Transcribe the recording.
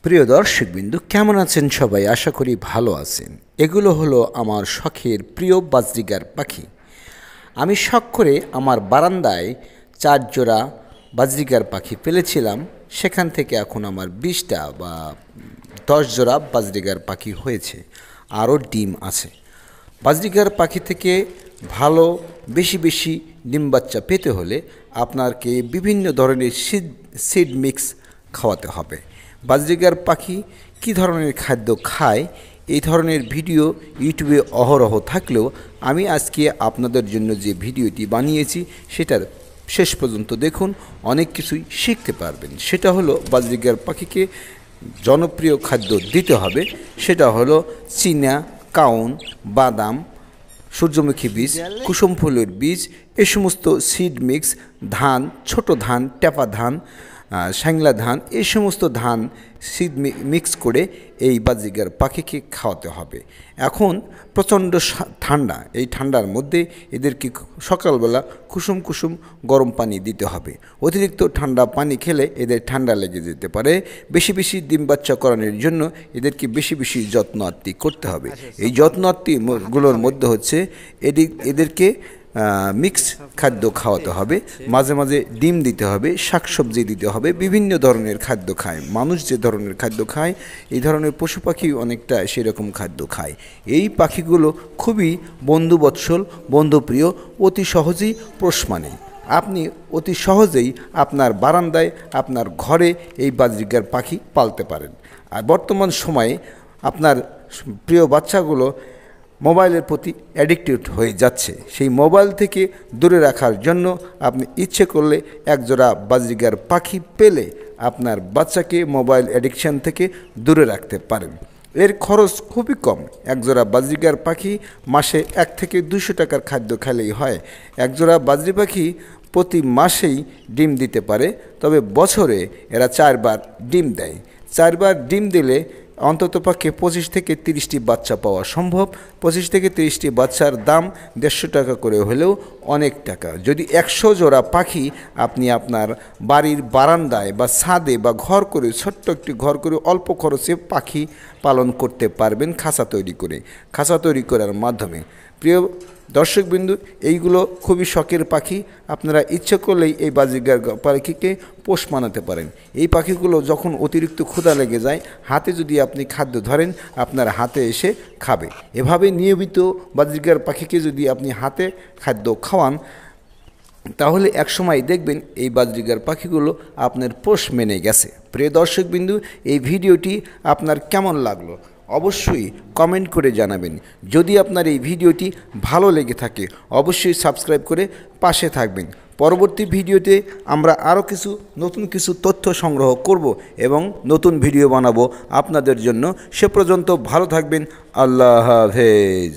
প্রিয় দর্শকবৃন্দ, কেমন আছেন সবাই? আশা করি ভালো আছেন। এগুলো হলো আমার শখের প্রিয় বাজরিগার পাখি। আমি শখ করে আমার বারান্দায় 4 জোড়া বাজরিগার পাখি ফেলেছিলাম। সেখান থেকে এখন আমার 20টা বা 10 জোড়া বাজরিগার পাখি হয়েছে, আরও ডিম আছে। বাজরিগার পাখি থেকে ভালো বেশি বেশি ডিম বাচ্চা পেতে হলে আপনাকে বিভিন্ন ধরনের সিড মিক্স খাওয়াতে হবে। বাজরিগার পাখি কী ধরনের খাদ্য খায় এই ধরনের ভিডিও ইউটিউবে অহরহ থাকলেও আমি আজকে আপনাদের জন্য যে ভিডিওটি বানিয়েছি সেটার শেষ পর্যন্ত দেখুন, অনেক কিছুই শিখতে পারবেন। সেটা হলো বাজরিগার পাখিকে জনপ্রিয় খাদ্য দিতে হবে। সেটা হলো চীনা, কাউন, বাদাম, সূর্যমুখী বীজ, কুসুম ফুলের বীজ, এ সমস্ত সিড মিক্স, ধান, ছোট ধান, টেপা ধান, শ্যাংলা ধান, এই সমস্ত ধান সিড মিক্স করে এই বাজরিগার পাখিকে খাওয়াতে হবে। এখন প্রচণ্ড ঠান্ডা, এই ঠান্ডার মধ্যে এদেরকে সকালবেলা কুসুম কুসুম গরম পানি দিতে হবে। অতিরিক্ত ঠান্ডা পানি খেলে এদের ঠান্ডা লেগে যেতে পারে। বেশি বেশি ডিম বাচ্চা করানোর জন্য এদেরকে বেশি বেশি যত্ন আত্তি করতে হবে। এই যত্ন আত্তিগুলোর মধ্যে হচ্ছে এদেরকে মিক্স খাদ্য খাওয়াতে হবে, মাঝে মাঝে ডিম দিতে হবে, শাকসবজি দিতে হবে। বিভিন্ন ধরনের খাদ্য খায় মানুষ, যে ধরনের খাদ্য খায় এই ধরনের পশু পাখি অনেকটা সেরকম খাদ্য খায়। এই পাখিগুলো খুবই বন্ধুবৎসল, বন্ধুপ্রিয়, অতি সহজেই পোষ মানে। আপনি অতি সহজেই আপনার বারান্দায়, আপনার ঘরে এই বাজরিগার পাখি পালতে পারেন। আর বর্তমান সময়ে আপনার প্রিয় বাচ্চাগুলো মোবাইলের প্রতি অ্যাডিক্টেড হয়ে যাচ্ছে। সেই মোবাইল থেকে দূরে রাখার জন্য আপনি ইচ্ছে করলে একজোড়া বাজরিগার পাখি পেলে আপনার বাচ্চাকে মোবাইল অ্যাডিকশান থেকে দূরে রাখতে পারেন। এর খরচ খুবই কম। একজোড়া বাজরিগার পাখি মাসে 1 থেকে 200 টাকার খাদ্য খেলেই হয়। একজোড়া বাজরি পাখি প্রতি মাসেই ডিম দিতে পারে, তবে বছরে এরা 4 বার ডিম দেয়। 4 বার ডিম দিলে অন্ততপক্ষে 25 থেকে 30টি বাচ্চা পাওয়া সম্ভব। 25 থেকে 30টি বাচ্চার দাম 150 টাকা করে হলেও অনেক টাকা। যদি 100 জোড়া পাখি আপনি আপনার বাড়ির বারান্দায় বা ছাদে বা ঘর করে, ছোট্ট একটি ঘর করে অল্প খরচে পাখি পালন করতে পারবেন খাঁচা তৈরি করে। খাঁচা তৈরি করার মাধ্যমে প্রিয় দর্শকবিন্দু, এইগুলো খুবই শখের পাখি। আপনারা ইচ্ছে করলেই এই বাজরিগার পাখিকে পোষ মানাতে পারেন। এই পাখিগুলো যখন অতিরিক্ত ক্ষুধা লেগে যায়, হাতে যদি আপনি খাদ্য ধরেন, আপনার হাতে এসে খাবে। এভাবে নিয়মিত বাজরিগার পাখিকে যদি আপনি হাতে খাদ্য খাওয়ান, তাহলে একসময় দেখবেন এই বাজরিগার পাখিগুলো আপনার পোষ মেনে গেছে। প্রিয় দর্শকবিন্দু, এই ভিডিওটি আপনার কেমন লাগলো অবশ্যই কমেন্ট করে জানাবেন। যদি আপনার এই ভিডিওটি ভালো লেগে থাকে অবশ্যই সাবস্ক্রাইব করে পাশে থাকবেন। পরবর্তী ভিডিওতে আমরা আরও নতুন কিছু তথ্য সংগ্রহ করব এবং নতুন ভিডিও বানাবো আপনাদের জন্য। সে পর্যন্ত ভালো থাকবেন। আল্লাহ হাফেজ।